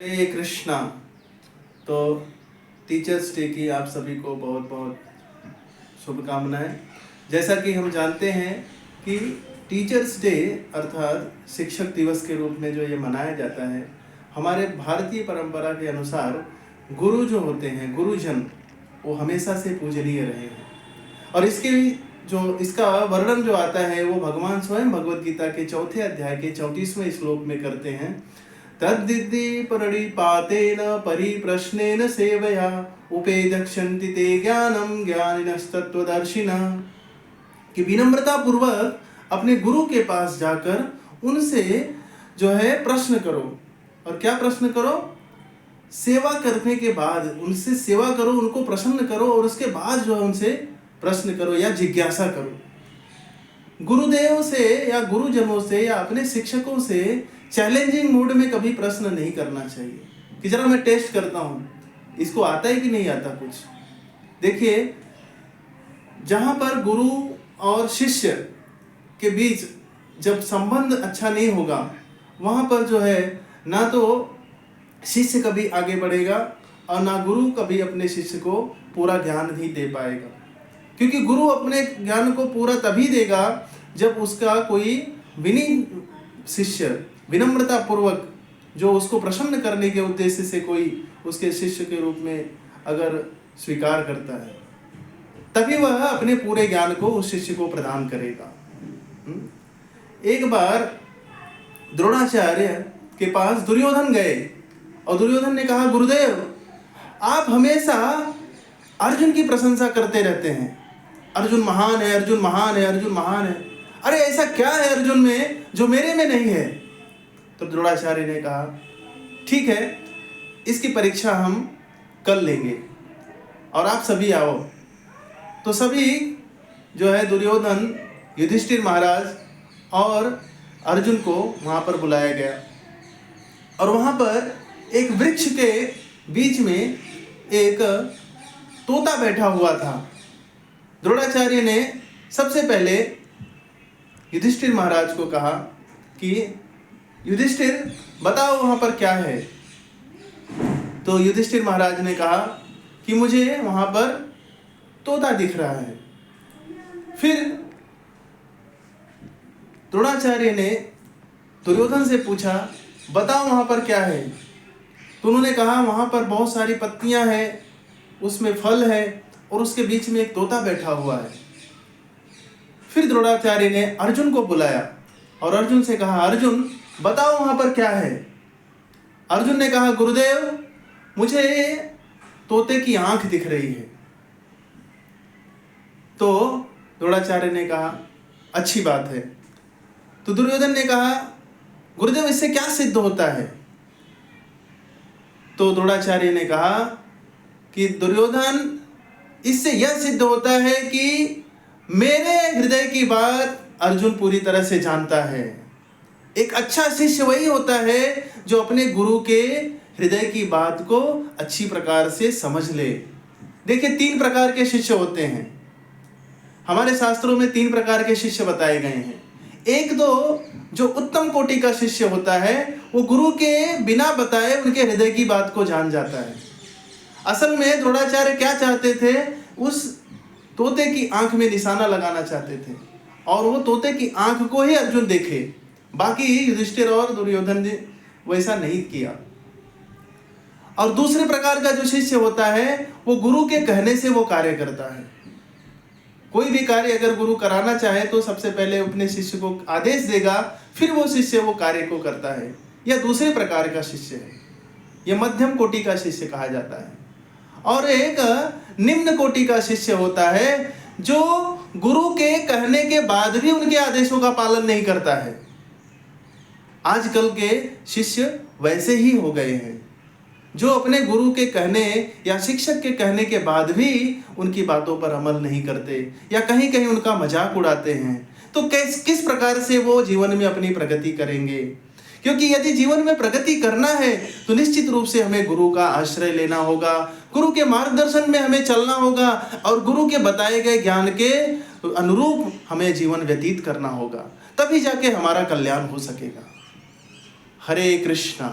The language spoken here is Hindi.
हरे कृष्णा। तो टीचर्स डे की आप सभी को बहुत बहुत शुभकामनाएं। जैसा कि हम जानते हैं कि टीचर्स डे अर्थात शिक्षक दिवस के रूप में जो ये मनाया जाता है, हमारे भारतीय परंपरा के अनुसार गुरु जो होते हैं, गुरुजन, वो हमेशा से पूजनीय रहे हैं। और इसका वर्णन जो आता है वो भगवान स्वयं भगवद गीता के 4थे अध्याय के 34वें श्लोक में करते हैं। तद्दिति प्रणिपातेन परिप्रश्नेन सेवया उपेदक्षन्ति ते ज्ञानम ज्ञानिनस्तत्त्वदर्शिनः। कि विनम्रता पूर्वक अपने गुरु के पास जाकर उनसे जो है प्रश्न करो। और क्या प्रश्न करो? सेवा करने के बाद उनसे सेवा करो, उनको प्रसन्न करो और उसके बाद जो है उनसे प्रश्न करो या जिज्ञासा करो। गुरुदेव से या गुरुजनों से या अपने शिक्षकों से चैलेंजिंग मूड में कभी प्रश्न नहीं करना चाहिए कि जरा मैं टेस्ट करता हूँ, इसको आता है कि नहीं आता कुछ। देखिए, जहाँ पर गुरु और शिष्य के बीच जब संबंध अच्छा नहीं होगा, वहाँ पर जो है ना तो शिष्य कभी आगे बढ़ेगा और ना गुरु कभी अपने शिष्य को पूरा ज्ञान ही दे पाएगा। क्योंकि गुरु अपने ज्ञान को पूरा तभी देगा जब उसका कोई विनम्र शिष्य, विनम्रता पूर्वक जो उसको प्रसन्न करने के उद्देश्य से कोई उसके शिष्य के रूप में अगर स्वीकार करता है, तभी वह अपने पूरे ज्ञान को उस शिष्य को प्रदान करेगा। एक बार द्रोणाचार्य के पास दुर्योधन गए और दुर्योधन ने कहा, गुरुदेव आप हमेशा अर्जुन की प्रशंसा करते रहते हैं, अर्जुन महान है, अर्जुन महान है, अर्जुन महान है। अरे ऐसा क्या है अर्जुन में जो मेरे में नहीं है? तो द्रोणाचार्य ने कहा, ठीक है, इसकी परीक्षा हम कर लेंगे और आप सभी आओ। तो सभी जो है दुर्योधन, युधिष्ठिर महाराज और अर्जुन को वहाँ पर बुलाया गया और वहाँ पर एक वृक्ष के बीच में एक तोता बैठा हुआ था। द्रोणाचार्य ने सबसे पहले युधिष्ठिर महाराज को कहा कि युधिष्ठिर बताओ वहाँ पर क्या है। तो युधिष्ठिर महाराज ने कहा कि मुझे वहाँ पर तोता दिख रहा है। फिर द्रोणाचार्य ने दुर्योधन से पूछा, बताओ वहाँ पर क्या है। तो उन्होंने कहा, वहाँ पर बहुत सारी पत्तियाँ हैं, उसमें फल है और उसके बीच में एक तोता बैठा हुआ है। फिर द्रोणाचार्य ने अर्जुन को बुलाया और अर्जुन से कहा, अर्जुन बताओ वहाँ पर क्या है। अर्जुन ने कहा, गुरुदेव मुझे तोते की आंख दिख रही है। तो द्रोणाचार्य ने कहा, अच्छी बात है। तो दुर्योधन ने कहा, गुरुदेव इससे क्या सिद्ध होता है? तो द्रोणाचार्य ने कहा कि दुर्योधन, इससे यह सिद्ध होता है कि मेरे हृदय की बात अर्जुन पूरी तरह से जानता है। एक अच्छा शिष्य वही होता है जो अपने गुरु के हृदय की बात को अच्छी प्रकार से समझ ले। देखिए, 3 प्रकार के शिष्य होते हैं। हमारे शास्त्रों में 3 प्रकार के शिष्य बताए गए हैं। एक तो जो उत्तम कोटि का शिष्य होता है, वो गुरु के बिना बताए उनके हृदय की बात को जान जाता है। असल में द्रोणाचार्य क्या चाहते थे? उस तोते की आंख में निशाना लगाना चाहते थे और वो तोते की आंख को ही अर्जुन देखे। बाकी युधिष्ठिर और दुर्योधन ने वैसा नहीं किया। और दूसरे प्रकार का जो शिष्य होता है, वो गुरु के कहने से वो कार्य करता है। कोई भी कार्य अगर गुरु कराना चाहे तो सबसे पहले अपने शिष्य को आदेश देगा, फिर वो शिष्य वो कार्य को करता है। यह दूसरे प्रकार का शिष्य है, यह मध्यम कोटि का शिष्य कहा जाता है। और एक निम्न कोटि का शिष्य होता है जो गुरु के कहने के बाद भी उनके आदेशों का पालन नहीं करता है। आजकल के शिष्य वैसे ही हो गए हैं जो अपने गुरु के कहने या शिक्षक के कहने के बाद भी उनकी बातों पर अमल नहीं करते या कहीं कहीं उनका मजाक उड़ाते हैं। तो किस प्रकार से वो जीवन में अपनी प्रगति करेंगे? क्योंकि यदि जीवन में प्रगति करना है तो निश्चित रूप से हमें गुरु का आश्रय लेना होगा, गुरु के मार्गदर्शन में हमें चलना होगा और गुरु के बताए गए ज्ञान के अनुरूप हमें जीवन व्यतीत करना होगा, तभी जाके हमारा कल्याण हो सकेगा। हरे कृष्णा।